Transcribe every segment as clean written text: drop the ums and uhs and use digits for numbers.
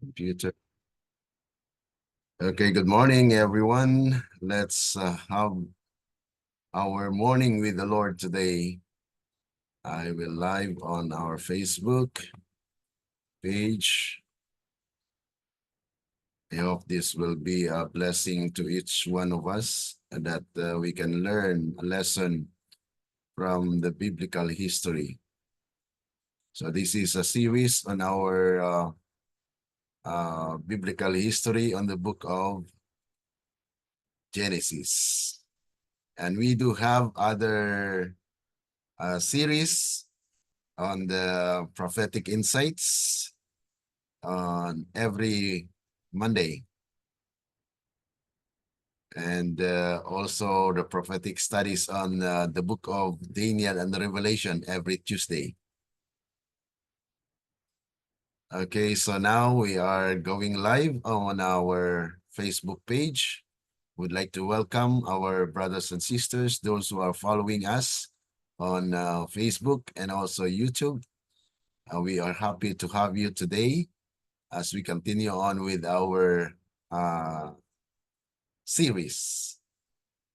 Computer. Okay, good morning, everyone. Let's have our morning with the Lord today. I will live on our Facebook page. I hope this will be a blessing to each one of us and that we can learn a lesson from the biblical history. So this is a series on our biblical history on the book of Genesis. And we do have other series on the prophetic insights on every Monday. And also the prophetic studies on the book of Daniel and the Revelation every Tuesday. Okay, so now we are going live on our Facebook page. We'd like to welcome our brothers and sisters, those who are following us on Facebook and also YouTube. We are happy to have you today as we continue on with our series.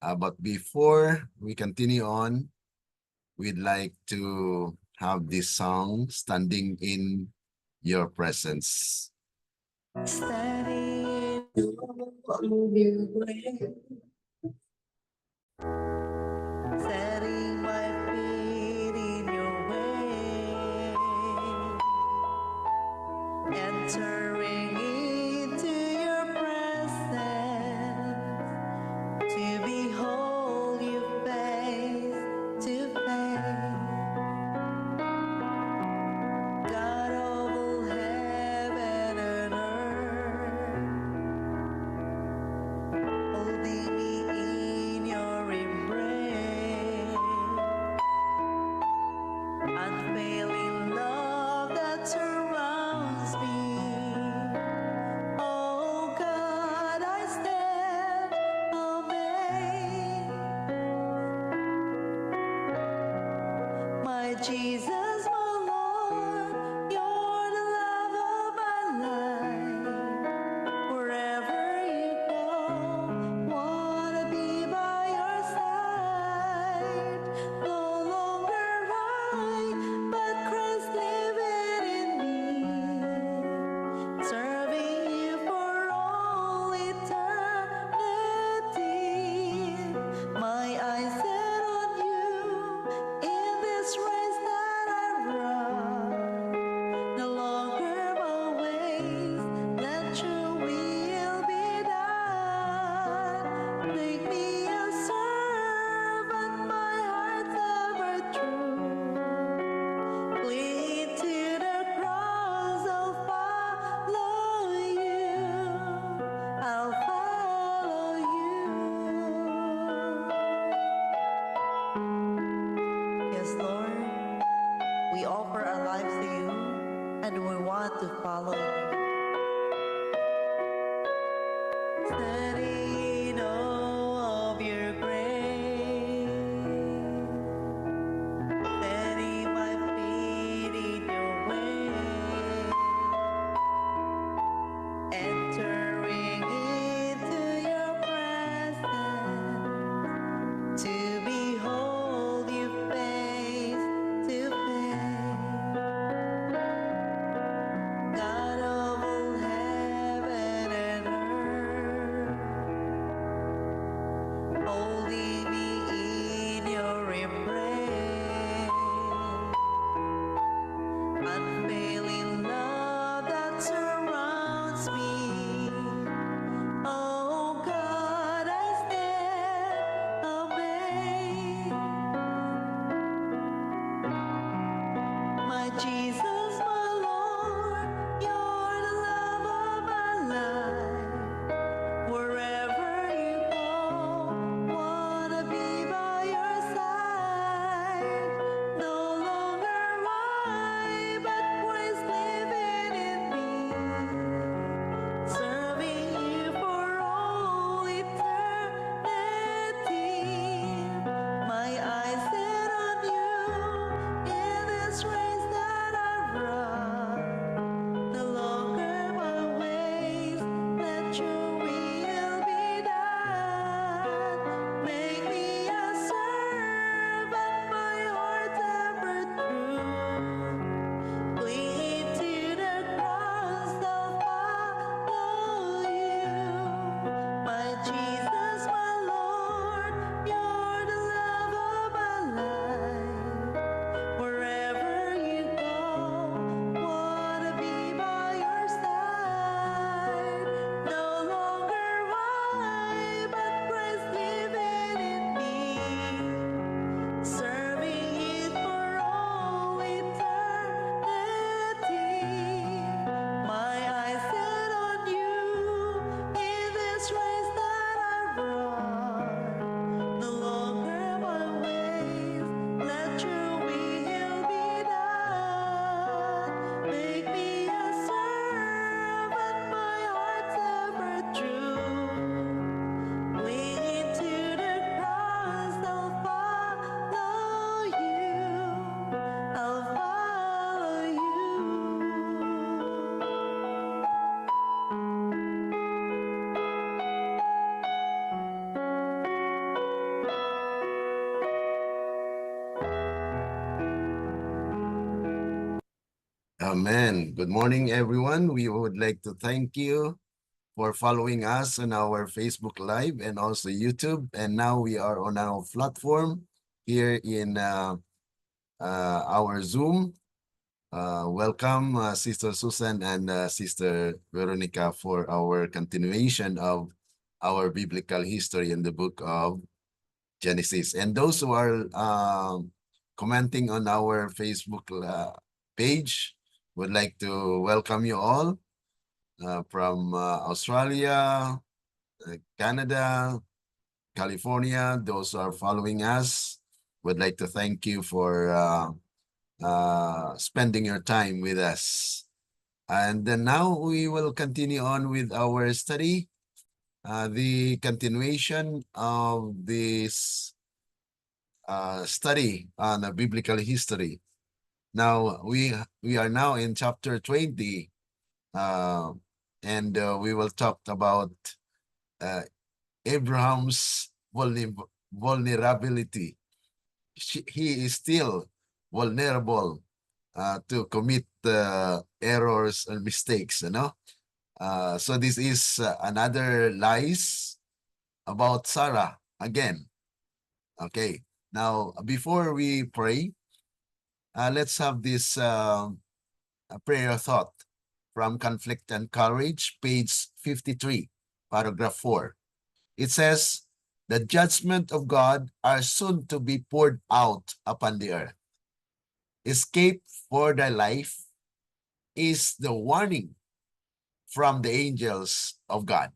But before we continue on, we'd like to have this song, Standing in Your Presence. Standing in your grace, setting my feet in your way, entering into your presence, to behold you face to face. God of all heaven and earth, holding me in your embrace, unfailing love that surrounds me. Oh God, I stand amazed. My Jesus, my Lord, you're the love of my life. Wherever you go, wanna be by your side. No longer I, but Christ living in me, serving you for all eternity. My eyes set on you in this race that Amen. Good morning, everyone. We would like to thank you for following us on our Facebook Live and also YouTube. And now we are on our platform here in our Zoom. Welcome, Sister Susan and Sister Veronica, for our continuation of our biblical history in the book of Genesis. And those who are commenting on our Facebook page, would like to welcome you all from Australia, Canada, California. Those who are following us, would like to thank you for spending your time with us. And then now we will continue on with our study, the continuation of this study on biblical history. Now we are now in chapter 20, and we will talk about Abraham's vulnerability. He is still vulnerable to commit errors and mistakes, you know. So this is another lies about Sarah again. Okay, now before we pray, let's have this prayer thought from Conflict and Courage, page 53, paragraph 4. It says, "The judgment of God are soon to be poured out upon the earth. Escape for thy life is the warning from the angels of God.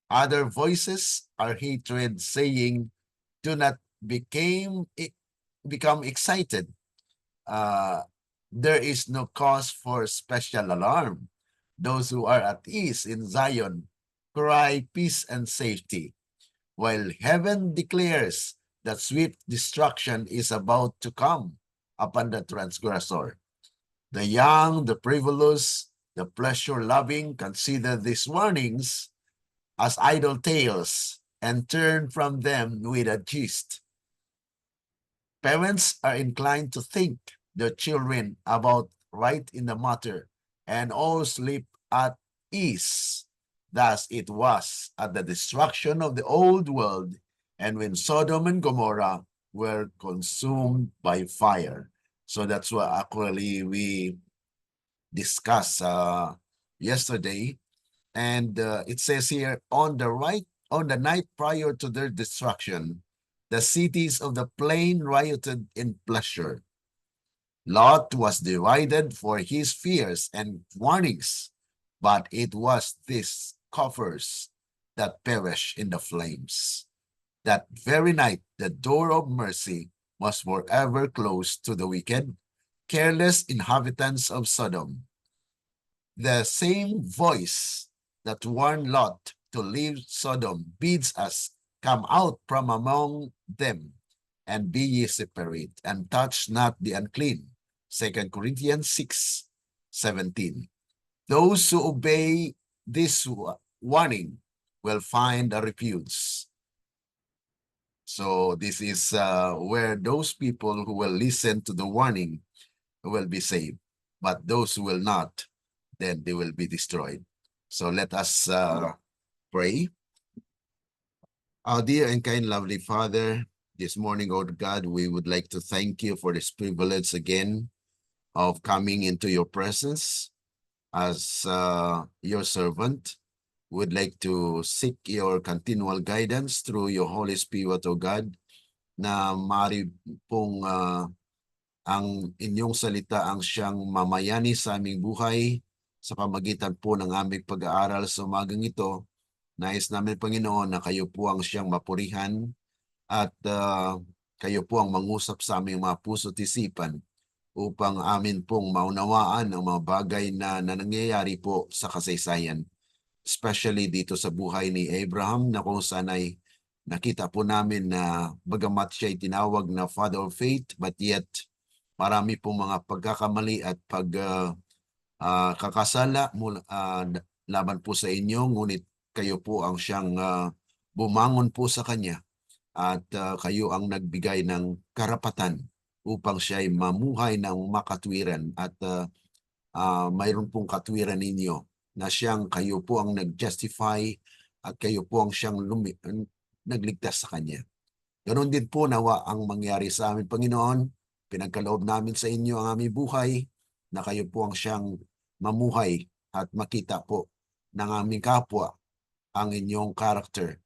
Other voices are hatred, saying, do not become excited. There is no cause for special alarm. Those who are at ease in Zion cry peace and safety, while heaven declares that swift destruction is about to come upon the transgressor. The young, the frivolous, the pleasure-loving consider these warnings as idle tales and turn from them with a gist. Parents are inclined to think their children about right in the matter, and all sleep at ease. Thus it was at the destruction of the old world, and when Sodom and Gomorrah were consumed by fire." So that's what actually we discussed yesterday. And it says here, on the night prior to their destruction, the cities of the plain rioted in pleasure. Lot was derided for his fears and warnings, but it was these coffers that perished in the flames. That very night, the door of mercy was forever closed to the wicked, careless inhabitants of Sodom. The same voice that warned Lot to leave Sodom bids us come out from among them and be ye separate, and touch not the unclean. 2 Corinthians 6:17. Those who obey this warning will find a refuge. So this is where those people who will listen to the warning will be saved. But those who will not, then they will be destroyed. So let us pray. Our dear and kind lovely Father, this morning, oh God, we would like to thank you for this privilege again of coming into your presence as your servant. Would like to seek your continual guidance through your Holy Spirit, O God, na maaari pong ang inyong salita ang siyang mamayani sa aming buhay sa pamagitan po ng aming pag-aaral sa umagang ito. Nais namin, Panginoon, na kayo po ang siyang mapurihan at kayo po ang mangusap sa aming mga puso at isipan upang amin pong maunawaan ang mga bagay na nangyayari po sa kasaysayan. Especially dito sa buhay ni Abraham, na kung saan ay nakita po namin na bagamat siya ay tinawag na father of faith, but yet marami pong mga pagkakamali at kakasala laban po sa inyo, ngunit kayo po ang siyang bumangon po sa kanya at kayo ang nagbigay ng karapatan upang siya ay mamuhay ng makatwiran at mayroon pong katwiran ninyo na kayo po ang nag-justify at kayo po ang nagligtas sa Kanya. Ganon din po nawa ang mangyari sa amin, Panginoon. Pinagkaloob namin sa inyo ang aming buhay na kayo po ang mamuhay at makita po ng aming kapwa ang inyong character.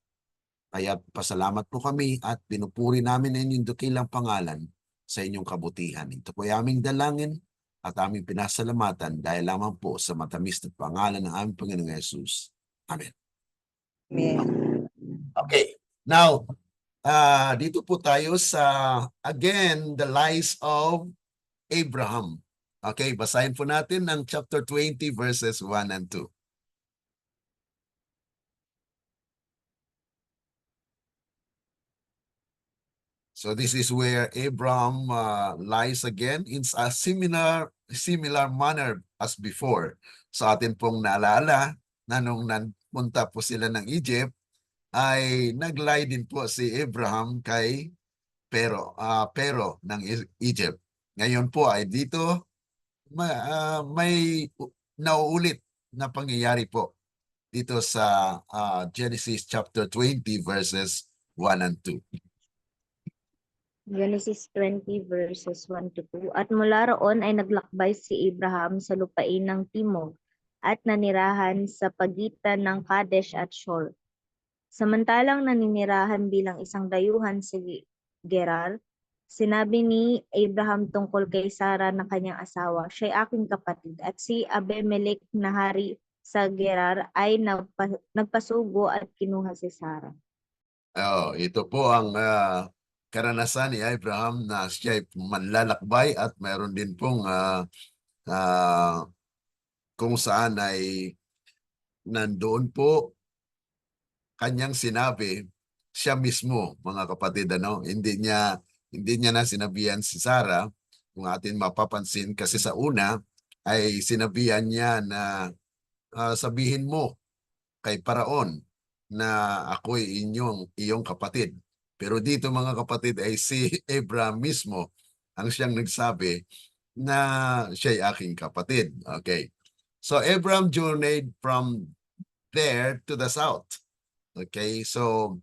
Kaya pasalamat po kami at pinupuri namin ang inyong dakilang pangalan sa inyong kabutihan. Ito po ay aming dalangin at aming pinasalamatan dahil lamang po sa matamis na pangalan ng aming Panginoong Yesus. Amen. Amen. Okay. Now, dito po tayo sa, again, the lies of Abraham. Okay, basahin po natin ang chapter 20 verses 1 and 2. So this is where Abraham lies again in a similar manner as before. Sa atin pong naalala na nung nagpunta po sila ng Egypt, ay nag-lie din po si Abraham kay Pero ng Egypt. Ngayon po ay dito may nauulit na pangyayari po dito sa Genesis chapter 20 verses 1 and 2. Genesis 20 verses 1 to 2. At mula roon ay naglakbay si Abraham sa lupain ng Timog at nanirahan sa pagitan ng Kadesh at Shur. Samantalang naninirahan bilang isang dayuhan si Gerar, sinabi ni Abraham tungkol kay Sarah na kanyang asawa, siya'y aking kapatid, at si Abimelech na hari sa Gerar ay nagpasugo at kinuha si Sarah. Ito po ang karanasan ni Abraham na siya'y manlalakbay at mayroon din pong kung saan ay nandoon po kanyang sinabi siya mismo, mga kapatid, hindi niya na sinabihan si Sarah, kung atin mapapansin, kasi sa una ay sinabihan niya na sabihin mo kay Paraon na ako'y iyong kapatid. Pero dito, mga kapatid, ay si Abraham mismo ang siyang nagsabi na siya'y aking kapatid. Okay. So Abraham journeyed from there to the south. Okay, so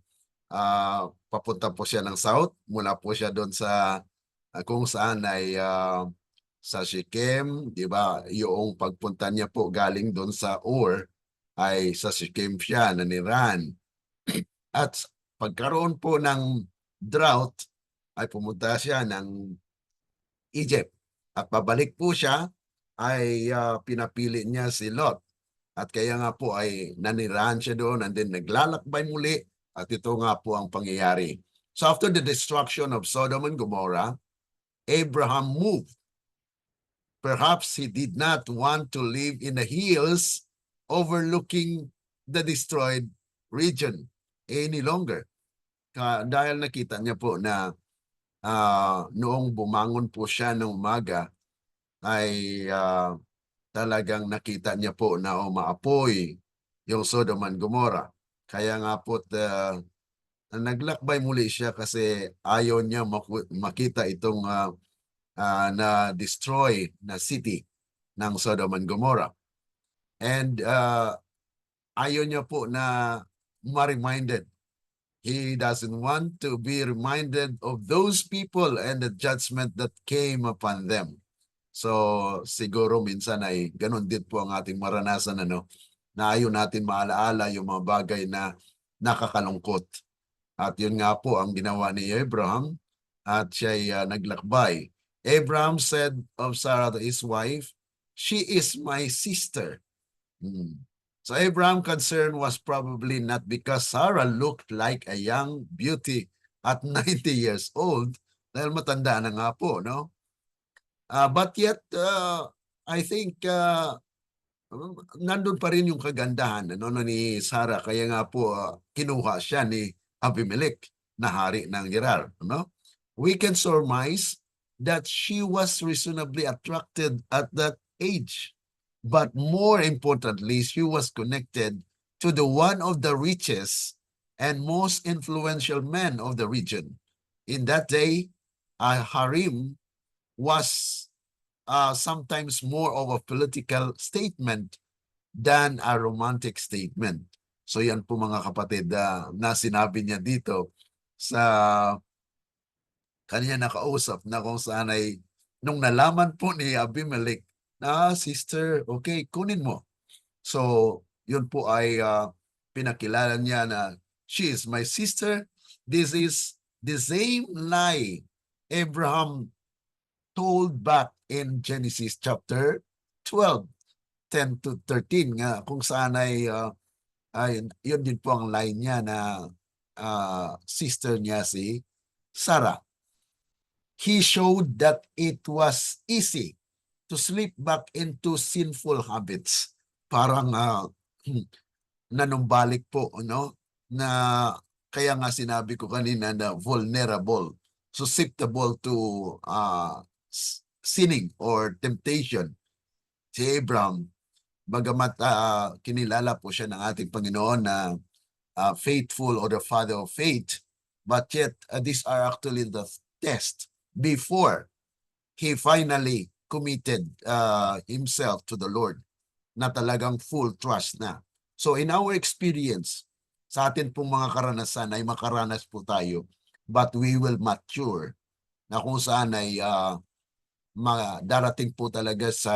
papunta po siya ng south, mula po siya doon sa kung saan ay sa Shechem, di ba? Yung pagpunta niya po galing doon sa Ur ay sa Shechem siya nanirahan. At pagkaroon po ng drought ay pumunta siya ng Egypt. At pabalik po siya ay pinapili niya si Lot. At kaya nga po ay nanirahan siya doon and then naglalakbay muli at ito nga po ang pangyayari. So after the destruction of Sodom and Gomorrah, Abraham moved. Perhaps he did not want to live in the hills overlooking the destroyed region any longer. Dahil nakita niya po na noong bumangon po siya ng umaga ay talagang nakita niya po na umaapoy yung Sodom and Gomorrah. Kaya nga po naglakbay muli siya kasi ayaw niya makita itong na-destroy na city ng Sodom and Gomorrah. And ayaw niya po na ma-reminded. He doesn't want to be reminded of those people and the judgment that came upon them. So siguro minsan ay ganun din po ang ating maranasan, na ayaw natin maalaala yung mga bagay na nakakalungkot. At yun nga po ang ginawa ni Abraham at siya'y naglakbay. Abraham said of Sarah, his wife, "She is my sister." So Abraham's concern was probably not because Sarah looked like a young beauty at 90 years old, dahil matanda na nga po, no? But yet, I think nandun pa rin yung kagandahan ni Sarah. Kaya nga po kinuha siya ni Abimelech na hari ng Gerar. We can surmise that she was reasonably attracted at that age. But more importantly, she was connected to the one of the richest and most influential men of the region. In that day, a harem was sometimes more of a political statement than a romantic statement. So yan po mga kapatid na sinabi niya dito sa kanya nakausap na kung saan ay nung nalaman po ni Abimelech na sister, okay, kunin mo. So yun po ay pinakilala niya na she is my sister. This is the same lie Abraham told back in Genesis chapter 12, 10 to 13 nga kung saan ay yun din po ang line niya na sister niya si Sarah. He showed that it was easy to slip back into sinful habits. Parang nanumbalik po, no? Na kaya nga sinabi ko kanina na vulnerable, susceptible to sinning or temptation. Si Abraham, bagamat kinilala po siya ng ating Panginoon na faithful or the father of faith, but yet these are actually the test before he finally committed himself to the Lord na talagang full trust na. So in our experience, sa atin pong mga karanasan ay makaranas po tayo, but we will mature na kung saan ay darating po talaga sa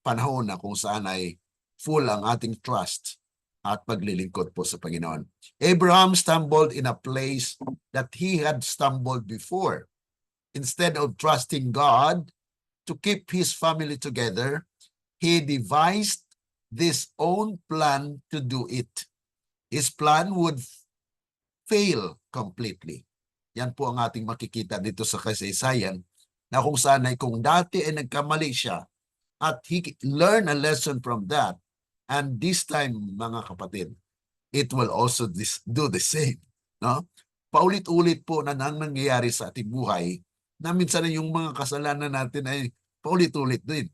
panahon na kung saan ay full ang ating trust at paglilingkod po sa Panginoon. Abraham stumbled in a place that he had stumbled before. Instead of trusting God to keep his family together, he devised this own plan to do it. His plan would fail completely. Yan po ang ating makikita dito sa kasaysayan na kung saan ay kung dati ay nagkamali siya at he learned a lesson from that, and this time mga kapatid, it will also do the same. No? Paulit-ulit po na nangyayari sa ating buhay na minsan yung mga kasalanan natin ay paulit-ulit din.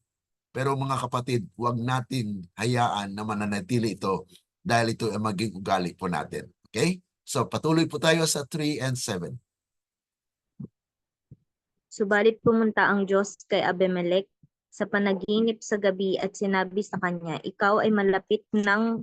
Pero mga kapatid, huwag natin hayaan na mananatili ito dahil ito ay maging ugali po natin. Okay? So patuloy po tayo sa 3 and 7. Subalit pumunta ang Diyos kay Abimelech sa panaginip sa gabi at sinabi sa kanya, ikaw ay malapit ng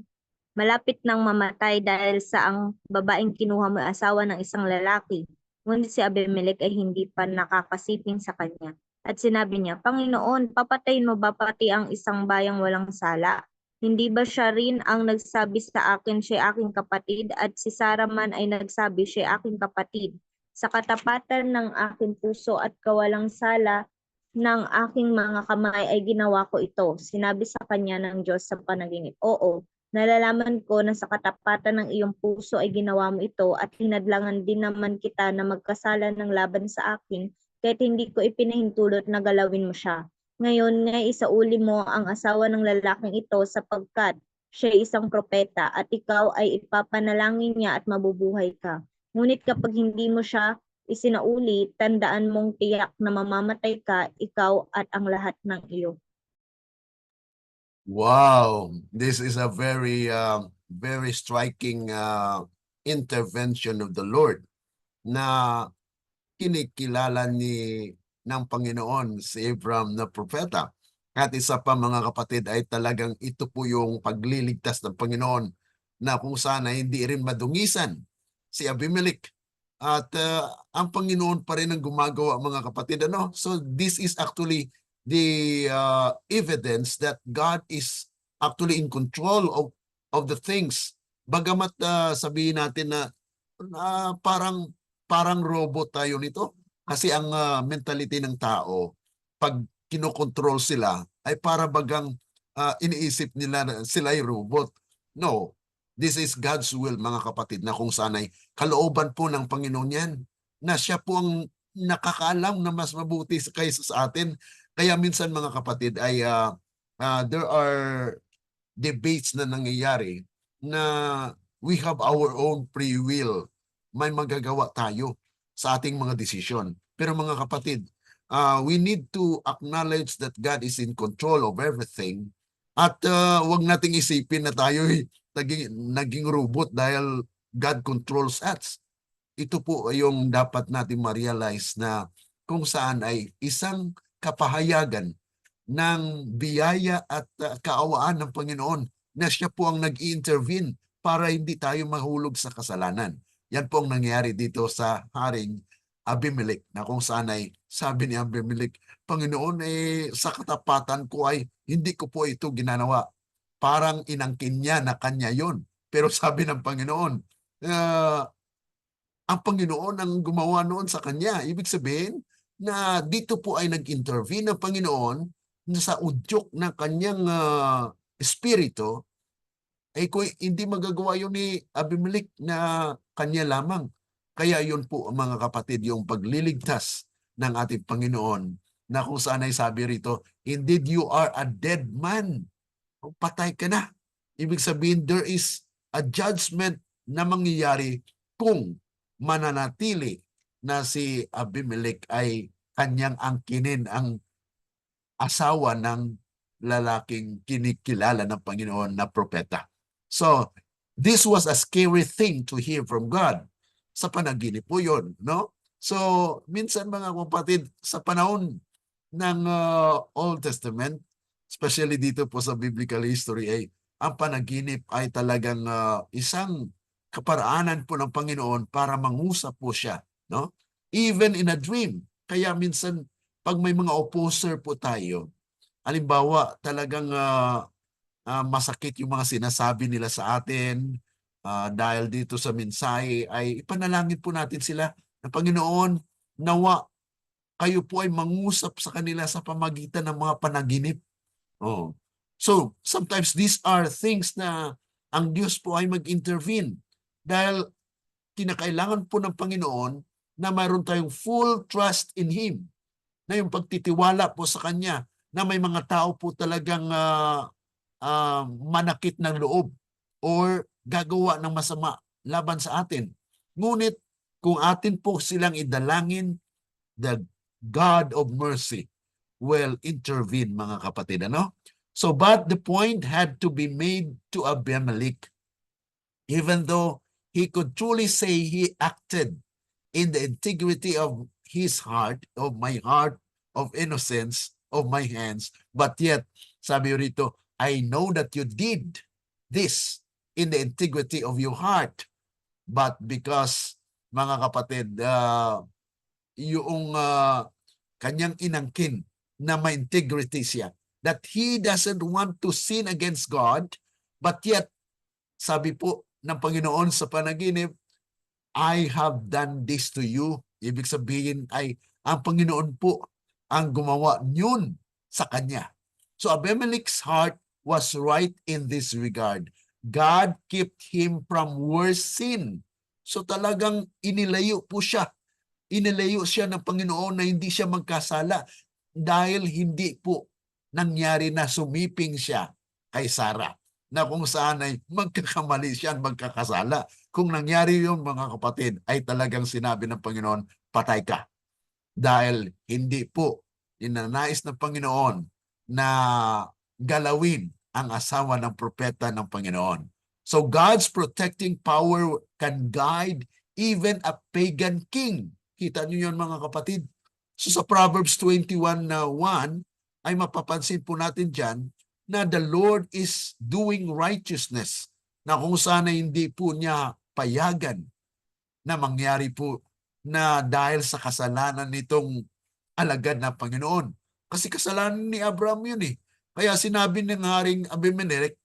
mamatay dahil sa ang babaeng kinuha mo asawa ng isang lalaki. Ngunit si Abimelech ay hindi pa nakakasiping sa kanya. At sinabi niya, Panginoon, papatayin mo ba pati ang isang bayang walang sala? Hindi ba siya rin ang nagsabi sa akin siya aking kapatid at si Sarah man ay nagsabi siya aking kapatid? Sa katapatan ng aking puso at kawalang sala ng aking mga kamay ay ginawa ko ito. Sinabi sa kanya ng Diyos sa panaginip, oo, nalalaman ko na sa katapatan ng iyong puso ay ginawa mo ito at hinadlangan din naman kita na magkasala ng laban sa akin kahit hindi ko ipinahintulot na galawin mo siya. Ngayon nga isauli mo ang asawa ng lalaking ito sapagkat siya ay isang propeta at ikaw ay ipapanalangin niya at mabubuhay ka. Ngunit kapag hindi mo siya isinauli, tandaan mong tiyak na mamamatay ka, ikaw at ang lahat ng iyo. Wow, this is a very striking intervention of the Lord na kinikilala ng Panginoon si Abraham na propeta. At isa pa mga kapatid ay talagang ito po yung pagliligtas ng Panginoon na kung sana hindi rin madungisan si Abimelech. At ang Panginoon pa rin ang gumagawa mga kapatid. Ano? So this is actually the evidence that God is actually in control of the things. Bagamat sabihin natin na parang robot tayo nito. Kasi ang mentality ng tao, pag kinokontrol sila, ay para bagang iniisip nila na sila ay robot. No, this is God's will mga kapatid na kung saan ay kalooban po ng Panginoon yan. Na siya po ang nakakaalam na mas mabuti kaysa sa atin. Kaya minsan mga kapatid ay there are debates na nangyayari na we have our own free will. May magagawa tayo sa ating mga desisyon. Pero mga kapatid, we need to acknowledge that God is in control of everything at wag nating isipin na tayo naging robot dahil God controls us. Ito po yung dapat natin ma-realize na kung saan ay isang kapahayagan ng biyaya at kaawaan ng Panginoon na siya po ang nag-intervene para hindi tayo mahulog sa kasalanan. Yan po ang nangyari dito sa Haring Abimelech, na kung saan ay sabi ni Abimelech, Panginoon, sa katapatan ko ay hindi ko po ito ginanawa. Parang inangkin niya na kanya yon. Pero sabi ng Panginoon, ang Panginoon ang gumawa noon sa kanya. Ibig sabihin na dito po ay nag-intervene ang Panginoon na sa udyok ng kanyang espiritu, ay kung hindi magagawa yun ni Abimelech na kanya lamang. Kaya yun po, mga kapatid, yung pagliligtas ng ating Panginoon, na kung saan ay sabi rito, indeed you are a dead man. Patay ka na. Ibig sabihin, there is a judgment na mangyayari kung mananatili na si Abimelech ay kanyang angkinin ang asawa ng lalaking kinikilala ng Panginoon na propeta. So, this was a scary thing to hear from God. Sa panaginip po yun, no? So, minsan mga kapatid, sa panahon ng Old Testament, especially dito po sa biblical history, ay ang panaginip ay talagang isang kaparaanan po ng Panginoon para mangusap po siya, no? Even in a dream. Kaya minsan, pag may mga opposer po tayo, halimbawa, talagang masakit yung mga sinasabi nila sa atin, dahil dito sa mensahe, ay ipanalangin po natin sila na Panginoon, nawa kayo po ay mangusap sa kanila sa pamagitan ng mga panaginip. Oh. So, sometimes these are things na ang Diyos po ay mag-intervene dahil kinakailangan po ng Panginoon na mayroon tayong full trust in Him, na yung pagtitiwala po sa Kanya, na may mga tao po talagang manakit ng loob or gagawa ng masama laban sa atin. Ngunit kung atin po silang idalangin, the God of mercy will intervene, mga kapatid. Ano? So, but the point had to be made to Abimelech, even though he could truly say he acted in the integrity of his heart, of my heart, of innocence, of my hands, but yet, sabi rito, I know that you did this in the integrity of your heart. But because, mga kapatid, yung kanyang inangkin na may integrity siya, that he doesn't want to sin against God, but yet, sabi po ng Panginoon sa panaginip, I have done this to you. Ibig sabihin ay ang Panginoon po ang gumawa yun sa kanya. So Abimelech's heart was right in this regard. God kept him from worse sin. So talagang inilayo po siya. Inilayo siya ng Panginoon na hindi siya magkasala dahil hindi po nangyari na sumiping siya kay Sarah, na kung saan ay magkakamali siya at magkakasala. Kung nangyari yung mga kapatid, ay talagang sinabi ng Panginoon, patay ka. Dahil hindi po inanais ng Panginoon na galawin ang asawa ng propeta ng Panginoon. So God's protecting power can guide even a pagan king. Kita niyo yun, mga kapatid? So sa Proverbs 21:1 ay mapapansin po natin dyan na the Lord is doing righteousness, na kung sana hindi po niya payagan na mangyari po na dahil sa kasalanan nitong alagad na Panginoon. Kasi kasalanan ni Abraham yun eh. Kaya sinabi ng Haring Abimelech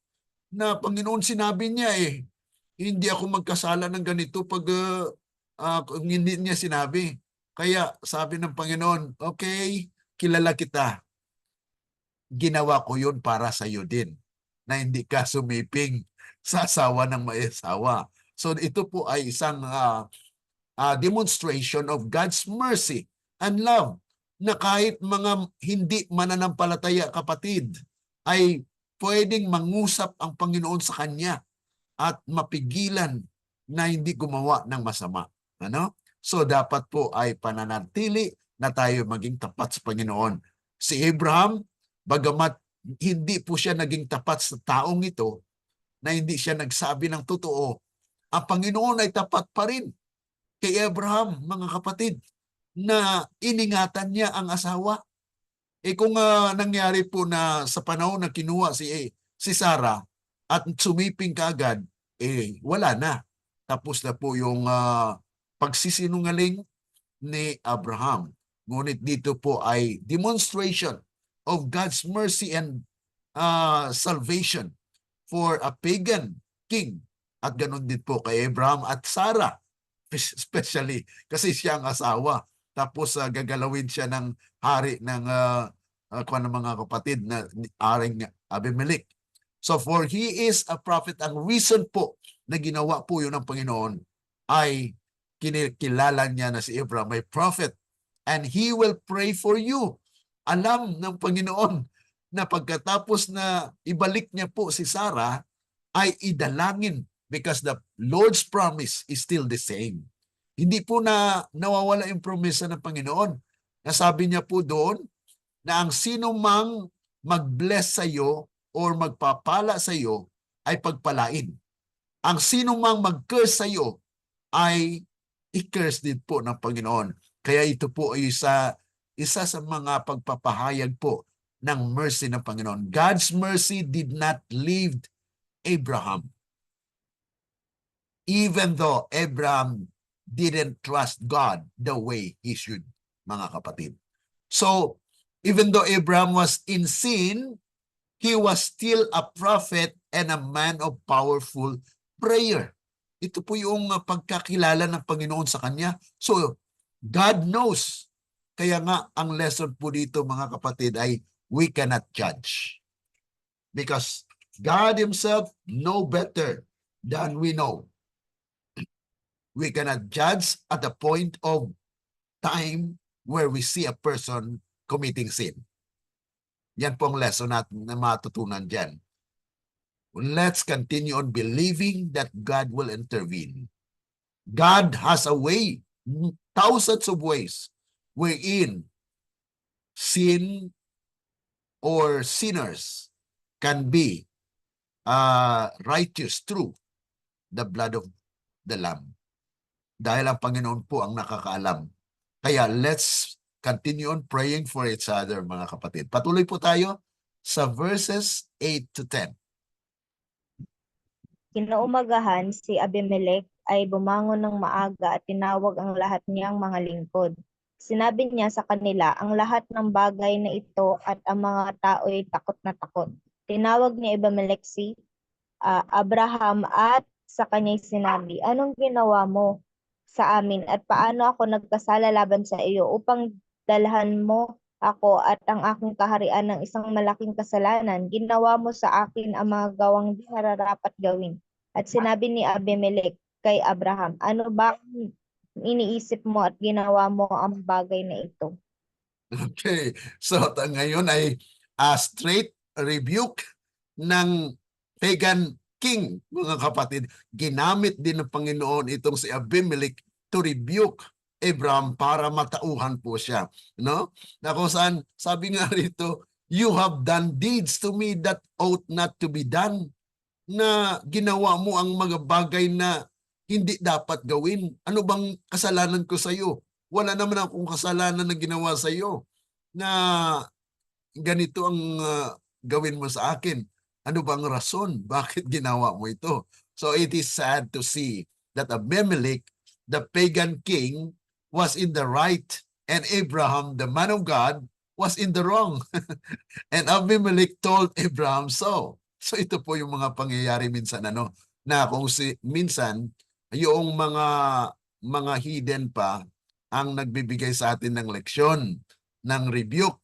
na Panginoon, sinabi niya hindi ako magkasala ng ganito pag hindi niya sinabi. Kaya sabi ng Panginoon, okay, kilala kita. Ginawa ko yun para sa iyo din, na hindi ka sumiping sa asawa ng may asawa. So ito po ay isang demonstration of God's mercy and love, na kahit mga hindi mananampalataya, kapatid, ay pwedeng mangusap ang Panginoon sa kanya at mapigilan na hindi gumawa ng masama. Ano? So dapat po ay pananatili na tayo maging tapat sa Panginoon. Si Abraham, bagamat hindi po siya naging tapat sa taong ito, na hindi siya nagsabi ng totoo, ang Panginoon ay tapat pa rin kay Abraham, mga kapatid, na iningatan niya ang asawa. kung nangyari po na sa panahon na kinuha si Sarah at sumiping kaagad, wala na. Tapos na po yung pagsisinungaling ni Abraham. Ngunit dito po ay demonstration of God's mercy and salvation for a pagan king. At ganun din po kay Abraham at Sarah, especially kasi siya ang asawa. Tapos gagalawin siya ng hari ng kuwan ng mga kapatid na aring Abimelech. So for he is a prophet, ang reason po na ginawa po yun ng Panginoon ay kinikilala niya na si Abraham ay prophet and he will pray for you. Alam ng Panginoon na pagkatapos na ibalik niya po si Sarah ay idalangin because the Lord's promise is still the same. Hindi po na nawawala yung promesa ng Panginoon. Nasabi niya po doon na ang sino mang mag-bless sa iyo or magpapala sa iyo ay pagpalain. Ang sino mang mag-curse sa iyo ay i-curse din po ng Panginoon. Kaya ito po ay isa sa mga pagpapahayag po ng mercy ng Panginoon. God's mercy did not leave Abraham. Even though Abraham didn't trust God the way he should, mga kapatid. So, even though Abraham was in sin, he was still a prophet and a man of powerful prayer. Ito po yung pagkakilala ng Panginoon sa kanya. So, God knows. Kaya nga, ang lesson po dito, mga kapatid, ay we cannot judge. Because God Himself know better than we know. We cannot judge at the point of time where we see a person committing sin. Yan po ang lesson natin na matutunan dyan. Let's continue on believing that God will intervene. God has a way, thousands of ways, wherein sin or sinners can be righteous through the blood of the Lamb. Dahil ang Panginoon po ang nakakaalam. Kaya let's continue on praying for each other, mga kapatid. Patuloy po tayo sa verses 8 to 10. Kinaumagahan, si Abimelech ay bumangon ng maaga at tinawag ang lahat niyang mga lingkod. Sinabi niya sa kanila ang lahat ng bagay na ito at ang mga tao'y takot na takot. Tinawag ni Abimelech si Abraham at sa kanya'y sinabi, anong ginawa mo sa amin at paano ako nagkasala laban sa iyo upang dalhan mo ako at ang aking kaharian ng isang malaking kasalanan? Ginawa mo sa akin ang mga gawang di nararapat gawin. At sinabi ni Abimelech kay Abraham, ano ba iniisip mo at ginawa mo ang bagay na ito? Okay, so ngayon ay straight rebuke ng pagan king, mga kapatid. Ginamit din ng Panginoon itong si Abimelech to rebuke Abraham para matauhan po siya. No? Na kung saan, sabi nga rito, you have done deeds to me that ought not to be done. Na ginawa mo ang mga bagay na hindi dapat gawin. Ano bang kasalanan ko sa iyo? Wala naman akong kasalanan na ginawa sa iyo na ganito ang gawin mo sa akin. Ano bang rason? Bakit ginawa mo ito? So it is sad to see that Abimelech, the pagan king, was in the right and Abraham, the man of God, was in the wrong. And Abimelech told Abraham so. So ito po yung mga pangyayari minsan na kung minsan yung mga hidden pa ang nagbibigay sa atin ng leksyon, ng rebuke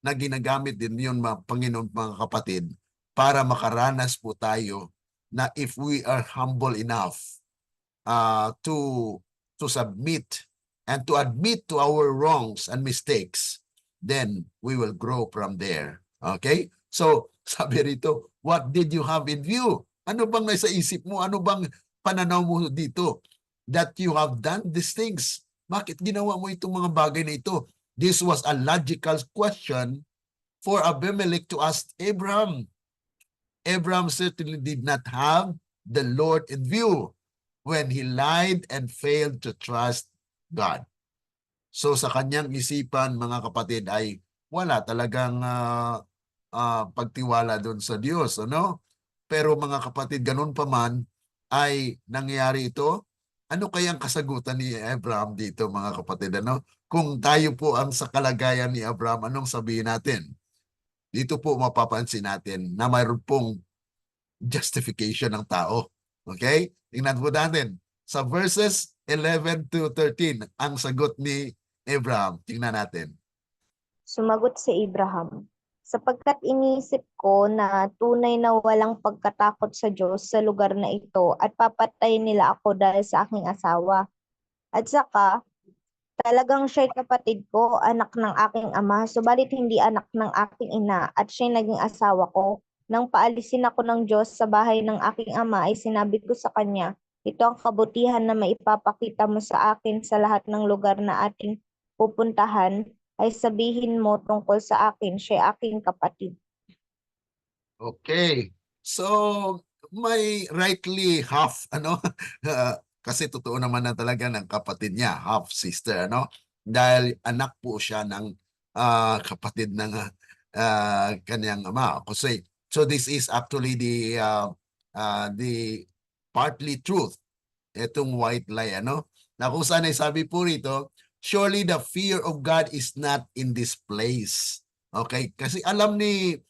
na ginagamit din yun mga Panginoon, mga kapatid, para makaranas po tayo na if we are humble enough to submit and to admit to our wrongs and mistakes, then we will grow from there. Okay? So, sabi rito, what did you have in view? Ano bang nasa isip mo? Ano bang pananaw mo dito? That you have done these things. Bakit ginawa mo itong mga bagay na ito? This was a logical question for Abimelech to ask Abraham. Abraham certainly did not have the Lord in view when he lied and failed to trust God. So sa kanyang isipan, mga kapatid, ay wala talagang pagtiwala doon sa Diyos, ano? Pero mga kapatid, ganun pa man ay nangyayari ito. Ano kayang kasagutan ni Abraham dito, mga kapatid, ano? Kung tayo po ang sa kalagayan ni Abraham, anong sabihin natin? Dito po mapapansin natin na mayroon pong justification ng tao. Okay? Tingnan po natin. Sa verses 11 to 13, ang sagot ni Abraham. Tingnan natin. Sumagot si Abraham, sapagkat inisip ko na tunay na walang pagkatakot sa Diyos sa lugar na ito at papatayin nila ako dahil sa aking asawa. At saka, talagang siya'y kapatid ko, anak ng aking ama, subalit hindi anak ng aking ina at siya'y naging asawa ko. Nang paalisin ako ng Diyos sa bahay ng aking ama ay sinabi ko sa kanya, ito ang kabutihan na maipapakita mo sa akin sa lahat ng lugar na ating pupuntahan ay sabihin mo tungkol sa akin, siya'y aking kapatid. Okay. So, may rightly half, ano? Kasi totoo naman na talaga ng kapatid niya, half sister, ano? Dahil anak po siya ng kapatid ng kanyang ama. Kasi, so this is actually the partly truth. Itong white lie, ano? Na kung saan ay sabi po rito, surely the fear of God is not in this place. Okay? Kasi alam ni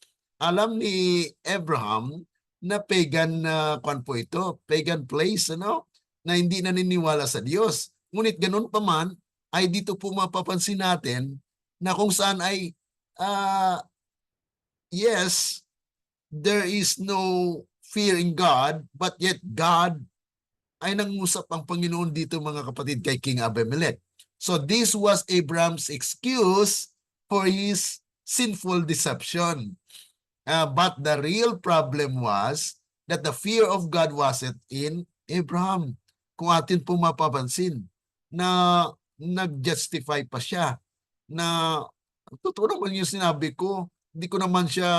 Abraham na pagan na kwan po ito, pagan place, ano? Na hindi naniniwala sa Diyos. Ngunit ganun pa man, ay dito po mapapansin natin na kung saan ay yes, there is no fear in God, but yet God ay nangusap ang Panginoon dito, mga kapatid, kay King Abimelech. So this was Abraham's excuse for his sinful deception. But the real problem was that the fear of God wasn't in Abraham. Kung atin po mapapansin na nag-justify pa siya na totoo naman yung sinabi ko, hindi ko naman siya,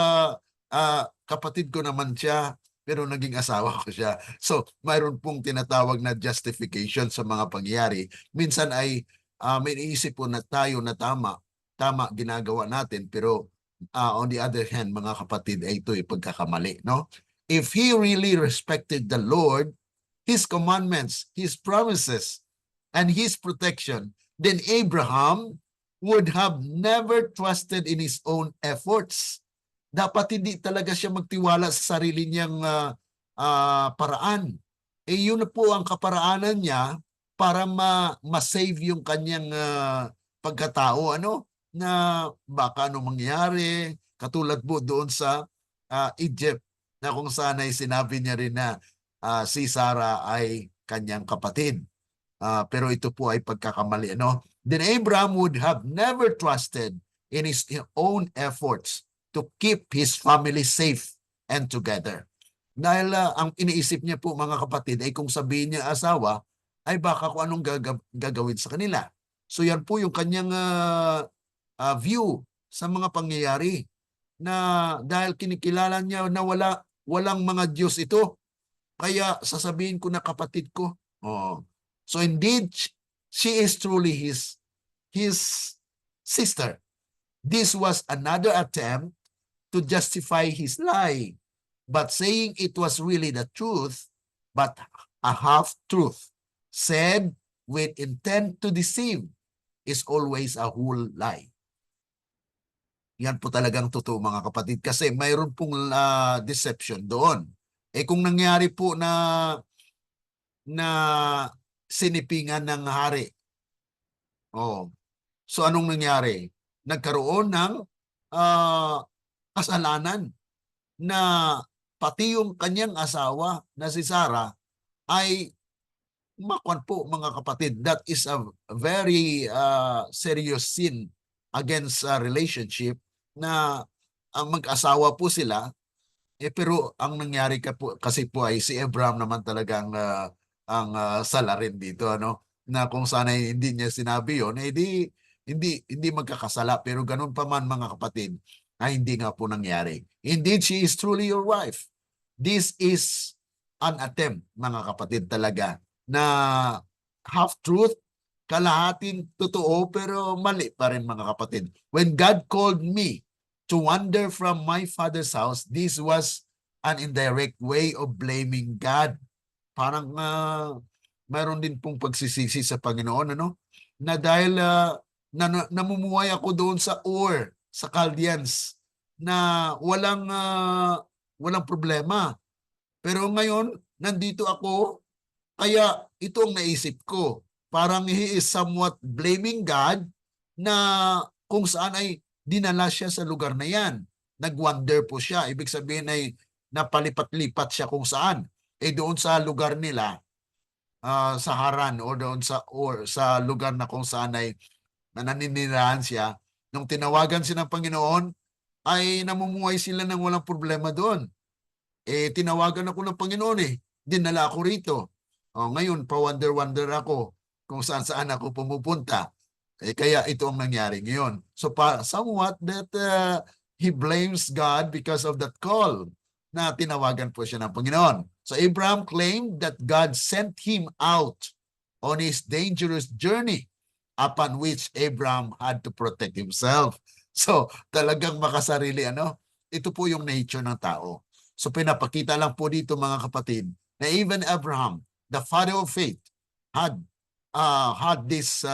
kapatid ko naman siya, pero naging asawa ko siya. So, mayroon pong tinatawag na justification sa mga pangyayari. Minsan ay may iisip po na tayo na tama ginagawa natin, pero on the other hand, mga kapatid, ay ito'y pagkakamali, no? If he really respected the Lord, His commandments, His promises, and His protection, then Abraham would have never trusted in his own efforts. Dapat hindi talaga siya magtiwala sa sarili niyang paraan. Yun na po ang kaparaanan niya para ma-save yung kanyang pagkatao, ano? Na baka ano mangyari, katulad po doon sa Egypt, na kung saan ay sinabi niya rin na si Sarah ay kanyang kapatid. Pero ito po ay pagkakamali, ano? Then Abraham would have never trusted in his own efforts to keep his family safe and together. Dahil ang iniisip niya po, mga kapatid, ay kung sabihin niya asawa, ay baka kung anong gagawin sa kanila. So yan po yung kanyang view sa mga pangyayari, na dahil kinikilala niya na walang mga Diyos ito, kaya sasabihin ko na kapatid ko. Oh. So indeed, she is truly his sister. This was another attempt to justify his lie, but saying it was really the truth, but a half-truth, said with intent to deceive, is always a whole lie. Yan po talagang totoo, mga kapatid, kasi mayroon pong deception doon. Kung nangyari po na sinipingan ng hari, so anong nangyari? Nagkaroon ng kasalanan na pati yung kanyang asawa na si Sarah ay makwan po, mga kapatid. That is a very serious sin against a relationship, na ang mag-asawa po sila, pero ang nangyari kasi po ay si Abraham naman talagang ang sala rin dito, ano? Na kung sana hindi niya sinabi yun, hindi magkakasala. Pero ganun pa man, mga kapatid, ay hindi nga po nangyari. Indeed, she is truly your wife. This is an attempt, mga kapatid, talaga, na half-truth, kalahating totoo pero mali pa rin mga kapatid. When God called me to wander from my father's house, this was an indirect way of blaming God. Parang mayroon din pong pagsisisi sa Panginoon, ano? Na dahil namumuhay ako doon sa Ur, sa Chaldeans, na walang problema. Pero ngayon, nandito ako, kaya ito ang naisip ko. Parang he is somewhat blaming God na kung saan ay dinala siya sa lugar na yan. Nag-wander po siya. Ibig sabihin ay napalipat-lipat siya kung saan. Doon sa lugar nila, sa Haran o doon sa lugar na kung saan ay naninirahan siya, nung tinawagan siya ng Panginoon, ay namumuhay sila ng walang problema doon. Tinawagan ako ng Panginoon dinala ako rito. Ngayon, pa-wonder-wonder ako kung saan ako pumupunta. Kaya ito ang nangyari ngayon. So, somewhat that he blames God because of that call na tinawagan po siya ng Panginoon. So, Abraham claimed that God sent him out on his dangerous journey upon which Abraham had to protect himself. So, talagang makasarili, ito po yung nature ng tao. So, pinapakita lang po dito mga kapatid na even Abraham, the father of faith, had this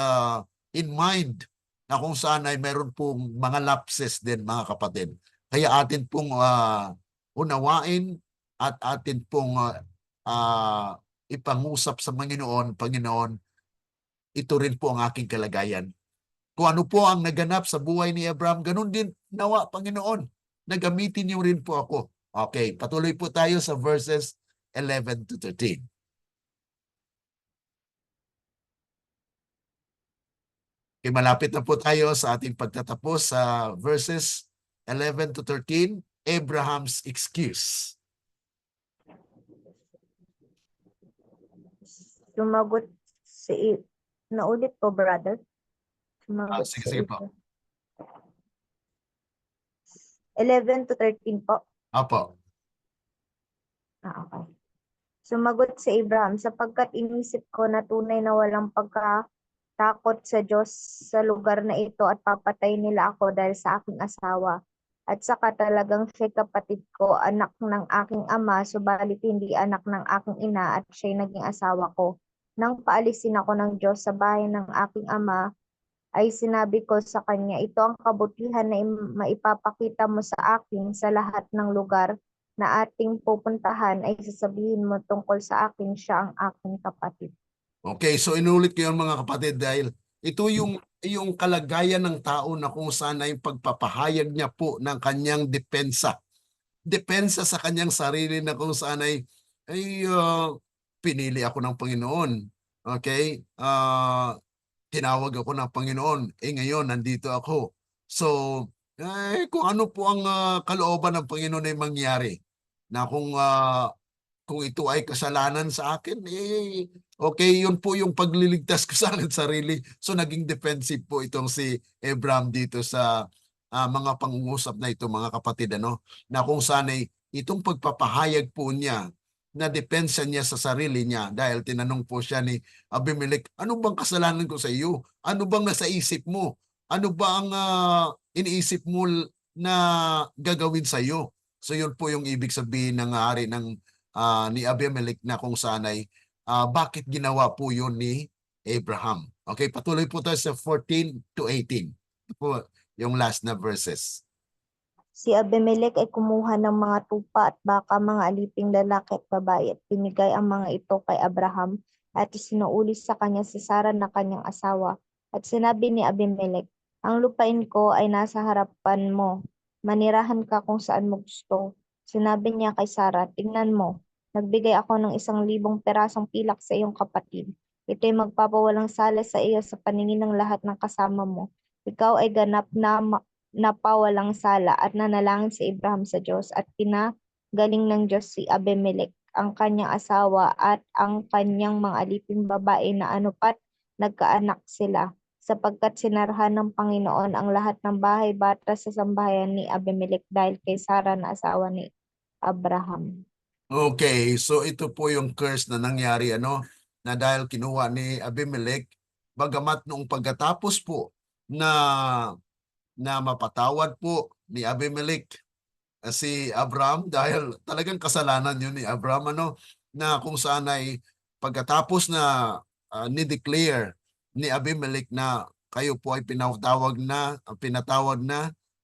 in mind na kung saan ay meron pong mga lapses din mga kapatid. Kaya atin pong unawain at atin pong ipangusap sa Panginoon, ito rin po ang aking kalagayan. Kung ano po ang naganap sa buhay ni Abraham, ganun din nawa, Panginoon. Nagamitin niyo rin po ako. Okay, patuloy po tayo sa verses 11 to 13. Okay, malapit na po tayo sa ating pagtatapos sa verses 11 to 13, Abraham's excuse. Sumagot naulit po, brother. Sumagot Sige po. 11 to 13 po. Apo. Okay. Sumagot si Abraham, sapagkat inisip ko na tunay na walang pagkatakot sa Diyos sa lugar na ito at papatay nila ako dahil sa aking asawa. At saka talagang siya kapatid ko, anak ng aking ama, subalit hindi anak ng aking ina at siya'y naging asawa ko. Nang paalisin ako ng Diyos sa bahay ng aking ama, ay sinabi ko sa kanya, ito ang kabutihan na maipapakita mo sa akin sa lahat ng lugar na ating pupuntahan ay sasabihin mo tungkol sa akin, siya ang aking kapatid. Okay, so inulit ko yun mga kapatid dahil ito yung kalagayan ng tao na kung saan ay pagpapahayag niya po ng kanyang depensa. Depensa sa kanyang sarili na kung saan ay pinili ako ng Panginoon. Okay? Tinawag ako ng Panginoon. Ngayon, nandito ako. So, kung ano po ang kalooban ng Panginoon ay mangyari na kung ito ay kasalanan sa akin, okay, yun po yung pagliligtas ko sa akin sarili. So, naging defensive po itong si Abraham dito sa mga pangungusap na ito, mga kapatid, na kung saan ay itong pagpapahayag po niya na depensa niya sa sarili niya dahil tinanong po siya ni Abimelech, ano bang kasalanan ko sa iyo? Ano bang nasa isip mo? Ano ba ang iniisip mo na gagawin sa iyo? So yun po yung ibig sabihin ng hari ni Abimelech na kung saan ay bakit ginawa po yun ni Abraham. Okay, patuloy po tayo sa 14 to 18. Ito po yung last na verses. Si Abimelech ay kumuha ng mga tupa at baka, mga aliping lalaki at babae at pinigay ang mga ito kay Abraham at isinuuli sa kanya si Sarah na kanyang asawa. At sinabi ni Abimelech, ang lupain ko ay nasa harapan mo. Manirahan ka kung saan mo gusto. Sinabi niya kay Sarah, tingnan mo, nagbigay ako ng 1,000 perasong pilak sa iyong kapatid. Ito'y magpapawalang sala sa iyo sa paningin ng lahat ng kasama mo. Ikaw ay ganap na napawalang sala at nanalangin si Abraham sa Diyos at pinagaling ng Diyos si Abimelech, ang kanyang asawa at ang kanyang mga aliping babae na anupat nagkaanak sila, sapagkat sinarahan ng Panginoon ang lahat ng bahay bata sa sambahayan ni Abimelech dahil kay Sarah na asawa ni Abraham. Okay, so ito po yung curse na nangyari na dahil kinuha ni Abimelech bagamat noong pagkatapos po na mapatawad po ni Abimelech si Abraham dahil talagang kasalanan yun ni Abraham na kung saan ay pagkatapos na ni-declare ni Abimelech na kayo po ay pinatawag na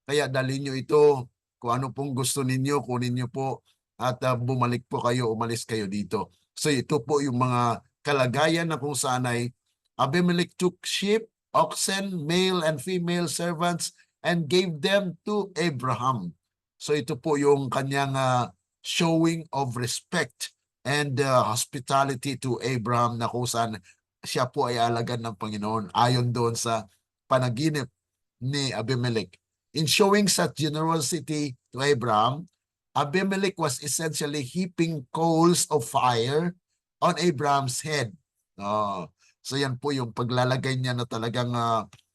kaya dalhin nyo ito kung ano pong gusto ninyo, kunin nyo po at bumalik po kayo, umalis kayo dito. So ito po yung mga kalagayan na kung saan ay Abimelech took sheep, oxen, male and female servants and gave them to Abraham. So ito po yung kanyang showing of respect and hospitality to Abraham na kung saan siya po ay alagad ng Panginoon ayon doon sa panaginip ni Abimelech. In showing such generosity to Abraham, Abimelech was essentially heaping coals of fire on Abraham's head. So yan po yung paglalagay niya na talagang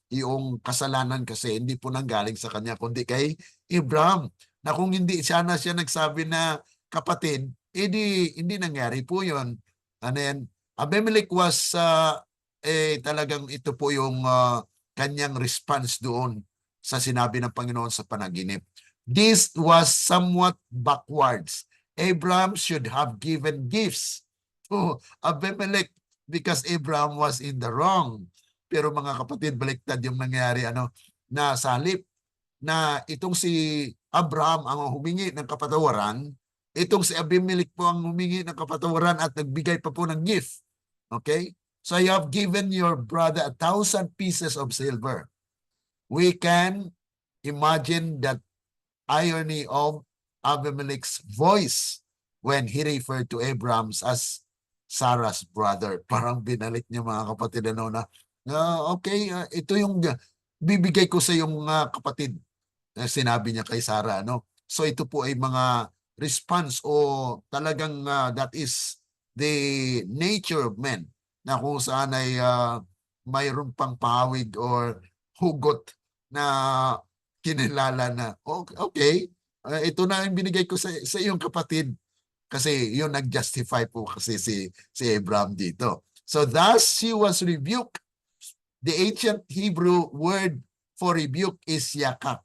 yung kasalanan kasi hindi po nanggaling sa kanya kundi kay Abraham. Na kung hindi siya nagsabi na kapatid, hindi nangyari po yun. And then, Abimelech was talagang ito po yung kanyang response doon sa sinabi ng Panginoon sa panaginip. This was somewhat backwards. Abraham should have given gifts to Abimelech because Abraham was in the wrong. Pero mga kapatid, baliktad yung nangyari na sa halip na itong si Abraham ang humingi ng kapatawaran, itong si Abimelech po ang humingi ng kapatawaran at nagbigay pa po ng gift. Okay? So you have given your brother 1,000 pieces of silver. We can imagine that irony of Abimelech's voice when he referred to Abraham as Sarah's brother. Parang binalik niya mga kapatid na okay, ito yung bibigay ko sa yung kapatid. Sinabi niya kay Sarah. So ito po ay mga response o talagang that is the nature of men na kung saan ay mayroon pang pahawig or hugot na kinilala na okay, ito na yung binigay ko sa iyong kapatid. Kasi yun nag-justify po kasi si Abraham dito. So thus she was rebuked. The ancient Hebrew word for rebuke is yakak.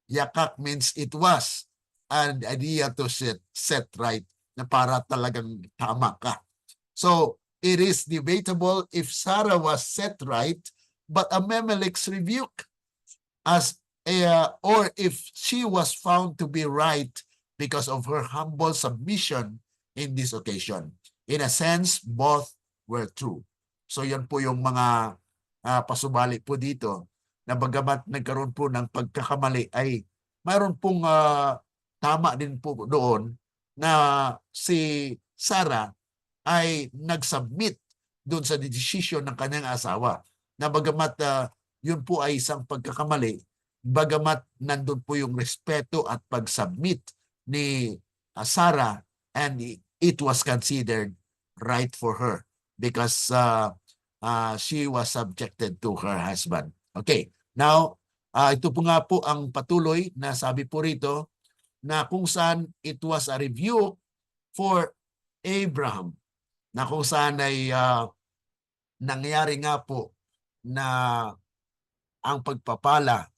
Yakak means it was an idea to set right na para talagang tama ka. So it is debatable if Sarah was set right but Abimelech's rebuke or if she was found to be right because of her humble submission in this occasion. In a sense, both were true. So yan po yung mga pasubali po dito na bagamat nagkaroon po ng pagkakamali ay mayroon pong tama din po doon na si Sarah ay nag-submit doon sa decision ng kanyang asawa. Na bagamat yun po ay isang pagkakamali, bagamat nandun po yung respeto at pag-submit ni Sarah and it was considered right for her because she was subjected to her husband. Okay, now ito po nga po ang patuloy na sabi po rito na kung saan it was a review for Abraham na kung saan ay nangyari nga po na ang pagpapala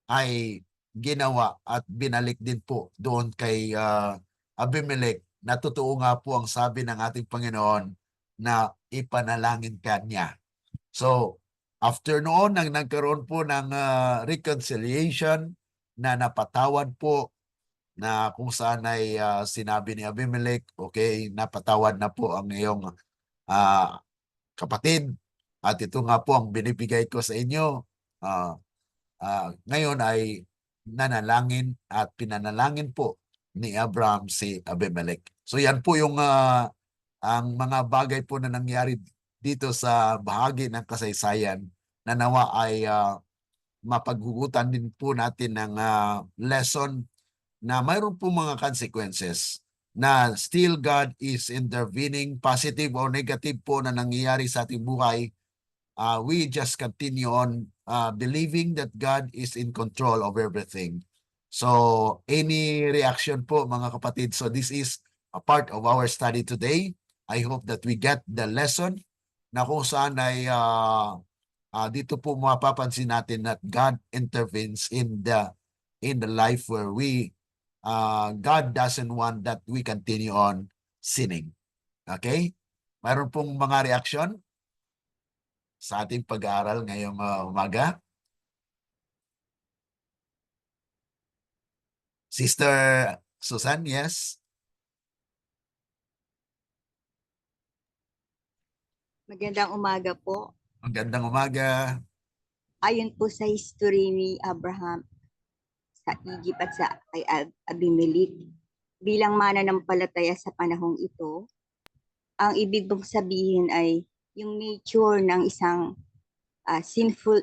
ay ginawa at binalik din po doon kay Abimelech na totoo nga po ang sabi ng ating Panginoon na ipanalangin ka niya. So, after noon, nagkaroon po ng reconciliation na napatawad po na kung saan ay sinabi ni Abimelech, okay, napatawad na po ang iyong kapatid at ito nga po ang binibigay ko sa inyo. Ngayon ay nanalangin at pinanalangin po ni Abraham si Abimelech. So yan po yung ang mga bagay po na nangyari dito sa bahagi ng kasaysayan na nawa ay mapaghugutan din po natin ng lesson na mayroon po mga consequences na still God is intervening, positive or negative po na nangyayari sa ating buhay. We just continue on believing that God is in control of everything. So, any reaction po mga kapatid? So, this is a part of our study today. I hope that we get the lesson na kung saan ay dito po mapapansin natin that God intervenes in the life where God doesn't want that we continue on sinning. Okay? Mayroon pong mga reaksyon sa ating pag-aaral ngayong umaga. Sister Susan, yes? Magandang umaga po. Magandang umaga. Ayon po sa history ni Abraham sa Egypt at sa kay Abimelech, bilang mananampalataya sa panahong ito, ang ibig mong sabihin ay yung nature ng isang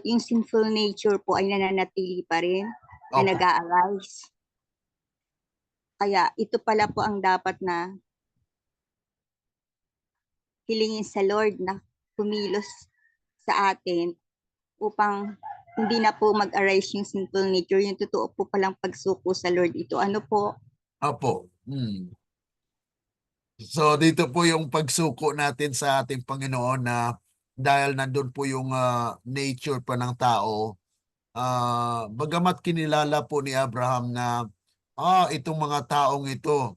yung sinful nature po ay nananatili pa rin na Opo. nag-a-arise. Kaya ito pala po ang dapat na hilingin sa Lord na kumilos sa atin upang hindi na po mag-arise yung sinful nature. Yung totoo po palang pagsuko sa Lord ito. Ano po? Opo. So dito po yung pagsuko natin sa ating Panginoon na dahil nandun po yung nature pa ng tao, bagamat kinilala po ni Abraham na itong mga taong ito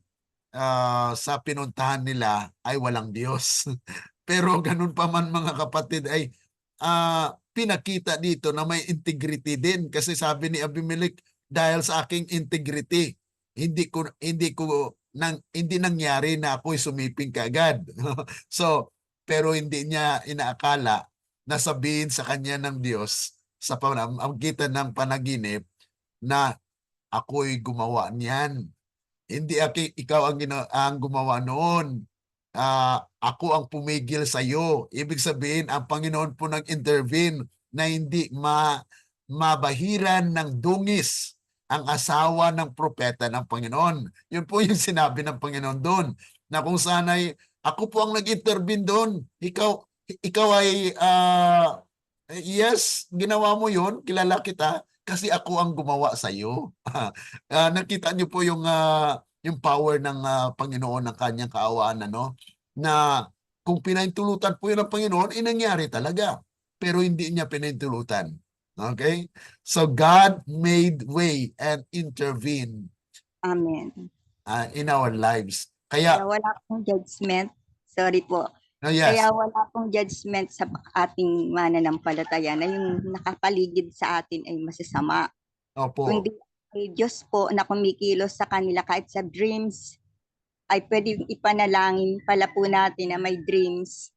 sa pinuntahan nila ay walang Diyos. Pero ganun pa man mga kapatid ay pinakita dito na may integrity din kasi sabi ni Abimelech, dahil sa aking integrity, hindi nangyari na ako'y sumiping kaagad. So, pero hindi niya inaakala na sabihin sa kanya ng Diyos sa pamamagitan ng panaginip na ako'y gumawa niyan. Hindi ikaw ang gumawa noon. Ako ang pumigil sa iyo. Ibig sabihin, ang Panginoon po nag-intervene na hindi mabahiran ng dungis ang asawa ng propeta ng Panginoon. Yun po yung sinabi ng Panginoon doon, na kung sana'y ako po ang nag-intervene doon. Ikaw ay, yes, ginawa mo yun, kilala kita, kasi ako ang gumawa sa iyo. Nakita niyo po yung power ng Panginoon ng kanyang kaawaan, na kung pinahintulutan po yun ng Panginoon, nangyari talaga. Pero hindi niya pinahintulutan. Okay? So God made way and intervene Amen. in our lives. Kaya Kaya, wala pong judgment. Sorry po. yes, Kaya wala pong judgment sa ating mananampalataya na yung nakapaligid sa atin ay masasama. opo. Kundi ay Diyos po na kumikilos sa kanila kahit sa dreams ay pwede ipanalangin pala po natin na may dreams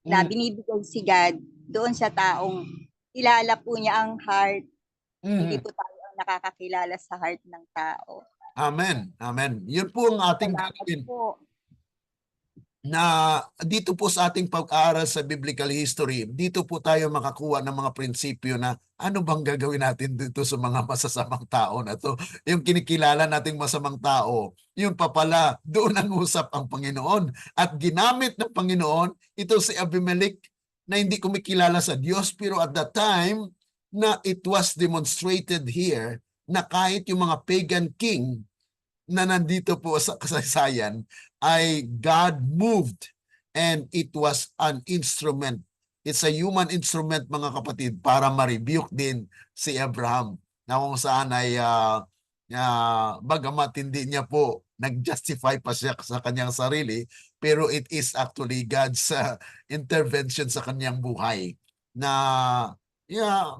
na binibigay si God doon sa taong kilala po niya ang heart. Hindi po tayo ang nakakakilala sa heart ng tao. Amen. Amen. Yun po ang ating Salamat gagawin. po. Na dito po sa ating pag-aaral sa biblical history, dito po tayo makakuha ng mga prinsipyo na ano bang gagawin natin dito sa mga masasamang tao na to. Yung kinikilala nating masamang tao, yun pa pala, doon ang usap ang Panginoon. At ginamit ng Panginoon, ito si Abimelech na hindi kumikilala sa Diyos, pero at that time na it was demonstrated here na kahit yung mga pagan king na nandito po sa kasaysayan ay God moved and it was an instrument. It's a human instrument, mga kapatid, para ma-rebuke din si Abraham na kung saan ay bagamat hindi niya po nag-justify pa siya sa kanyang sarili, pero it is actually God's intervention sa kanyang buhay na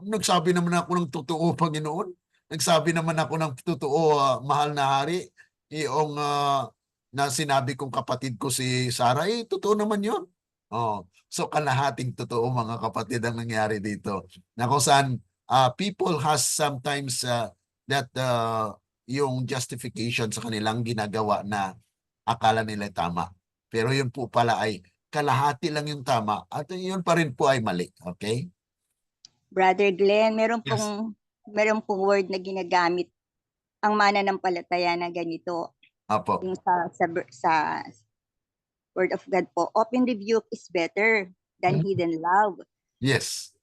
nagsabi naman ako ng totoo, Panginoon. Nagsabi naman ako ng totoo, mahal na hari. Yung na sinabi kong kapatid ko si Sarah, totoo naman yun. So kalahating totoo, mga kapatid, ang nangyari dito. Na kung saan people has sometimes that yung justification sa kanilang ginagawa na akala nila tama. Pero yun po pala ay kalahati lang yung tama at yun pa rin po ay mali. Okay? Brother Glenn, meron Yes. pong word na ginagamit ang mananampalataya na ganito. Apo. Yung sa Word of God po, open rebuke is better than hidden love. Yes.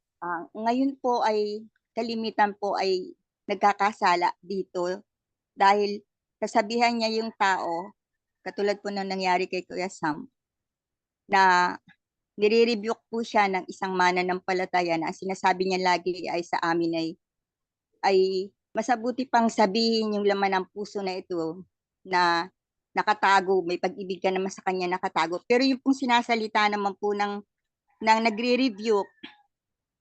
Ngayon po ay kalimitan po ay nagkakasala dito dahil kasabihan niya yung tao, katulad po ng nangyari kay Kuya Sam, na nire-rebuke po siya ng isang mananampalataya na ang sinasabi niya lagi ay sa amin ay masabuti pang sabihin yung laman ng puso na ito na nakatago, may pag-ibig ka naman sa kanya nakatago. Pero yung pong sinasalita naman po ng nagre-review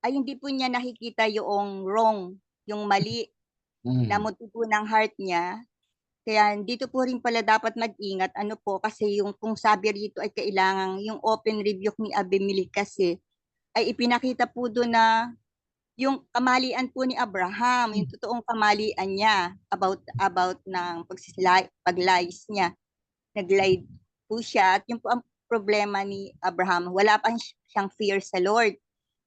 ay hindi po niya nakikita yung wrong, yung mali na Mm. motibo ng heart niya. Kaya dito po rin pala dapat mag-ingat. Ano po, kasi yung kung sabi rito ay kailangan yung open rebuke ni Abimelech kasi ay ipinakita po doon na yung kamalian po ni Abraham, yung totoong kamalian niya about ng paglies niya. Nag-lie po siya at yung po ang problema ni Abraham, wala pa siyang fear sa Lord.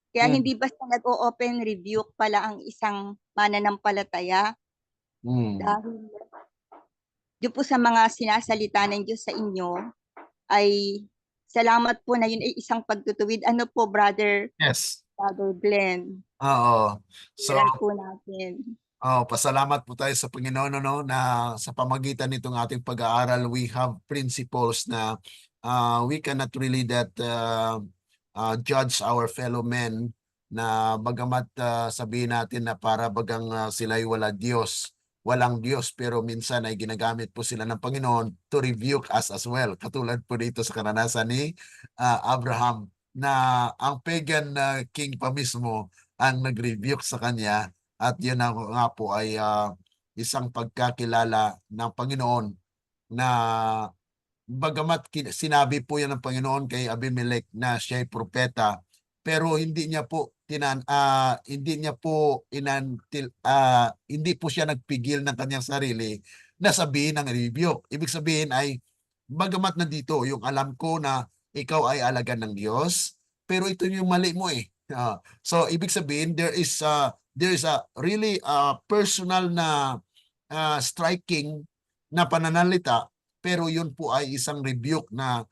Kaya Mm. hindi basta nag-o-open rebuke pala ang isang mananampalataya Mm. dahil yun po sa mga sinasalita ng Diyos sa inyo ay salamat po na yun ay isang pagtutuwid. Ano po, Yes. Brother Glenn? Oo. So, Kailan po natin. pasalamat po tayo sa Panginoon, no, na sa pamagitan nitong ating pag-aaral, we have principles na we cannot really judge our fellow men na bagamat sabihin natin na para bagang sila'y walang Diyos, pero minsan ay ginagamit po sila ng Panginoon to rebuke us as well. Katulad po dito sa karanasan ni Abraham na ang pagan king pa mismo ang nag-rebuke sa kanya. At yun nga po ay isang pagkakilala ng Panginoon na bagamat sinabi po yan ng Panginoon kay Abimelech na siya ay propeta, pero hindi po siya nagpigil ng kanyang sarili na sabihin ng rebuke. Ibig sabihin ay bagamat nandito yung alam ko na ikaw ay alagad ng Diyos, pero ito yung mali mo eh. So ibig sabihin there is a really personal na striking na pananalita, pero yun po ay isang rebuke na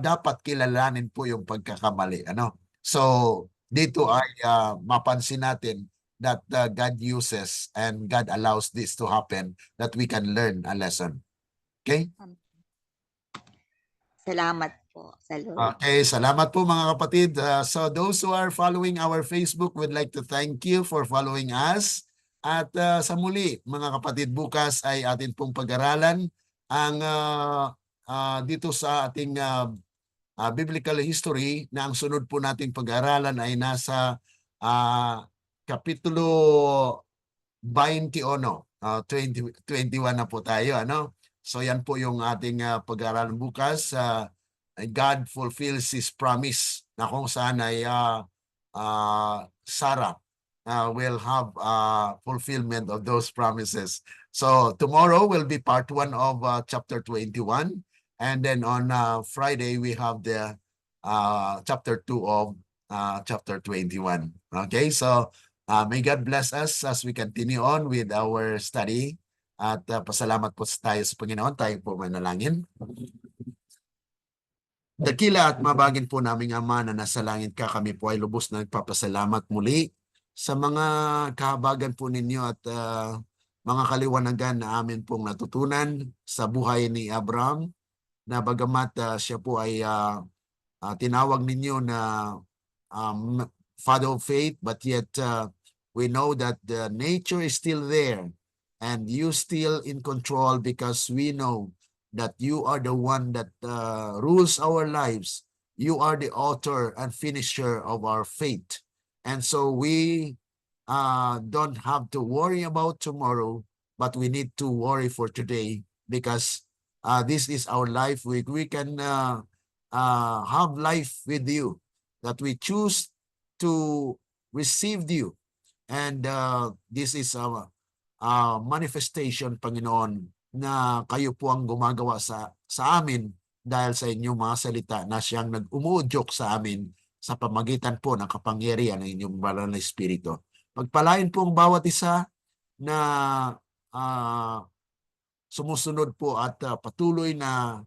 dapat kilalanin po yung pagkakamali. So dito ay mapansin natin that God uses and God allows this to happen that we can learn a lesson. Okay? Salamat po sa Lord. Okay, salamat po mga kapatid. So those who are following our Facebook, would like to thank you for following us. At sa muli, mga kapatid, bukas ay atin pong pag-aralan ang dito sa ating biblical history na ang sunod po nating pag-aralan ay nasa Kapitulo 21. 21 na po tayo. So yan po yung ating pag-aralan bukas. God fulfills His promise na kung saan ay Sarah will have fulfillment of those promises. So tomorrow will be part 1 of chapter 21. And then on Friday, we have the chapter 2 of chapter 21. Okay, so may God bless us as we continue on with our study. At pasalamat po tayo sa Panginoon. Tayo po manalangin. Dakila at mabagin po naming Ama na nasa langit ka, kami po ay lubos na nagpapasalamat muli sa mga kahabagan po ninyo at mga kaliwanagan na amin pong natutunan sa buhay ni Abraham, na bagamat siya po ay tinawag ninyo na father of faith, but yet we know that the nature is still there and you still in control, because we know that you are the one that rules our lives. You are the author and finisher of our faith. And so we don't have to worry about tomorrow, but we need to worry for today, because this is our life. We can have life with you, that we choose to receive you. And this is a manifestation, Panginoon, na kayo po ang gumagawa sa amin dahil sa inyong mga salita na siyang nag-umuudyok sa amin sa pamagitan po ng kapangyarihan ng inyong banal na Espiritu. Pagpalain po ang bawat isa na sumusunod po at patuloy na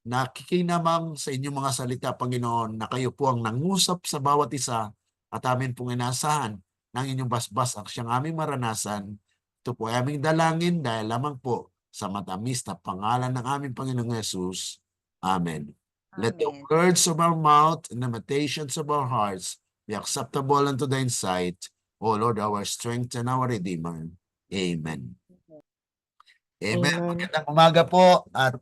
nakikinamang sa inyong mga salita, Panginoon, na kayo po ang nangusap sa bawat isa at amin pong inaasahan ng inyong basbas ang siyang aming maranasan. Ito po ay aming dalangin dahil lamang po sa matamis na pangalan ng aming Panginoong Yesus. Amen. Let the Amen. words of our mouth and the meditations of our hearts be acceptable unto thine sight, O Lord, our strength and our Redeemer. Amen. Amen. Amen. Magandang umaga po at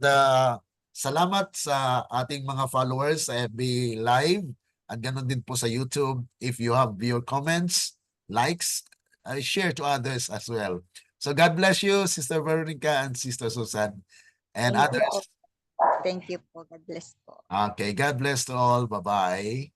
salamat sa ating mga followers sa FB Live at ganoon din po sa YouTube. If you have your comments, likes, share to others as well. So God bless you, Sister Veronica and Sister Susan and Thank you others. po. Thank you po. God bless po. Okay, God bless to all. Bye-bye.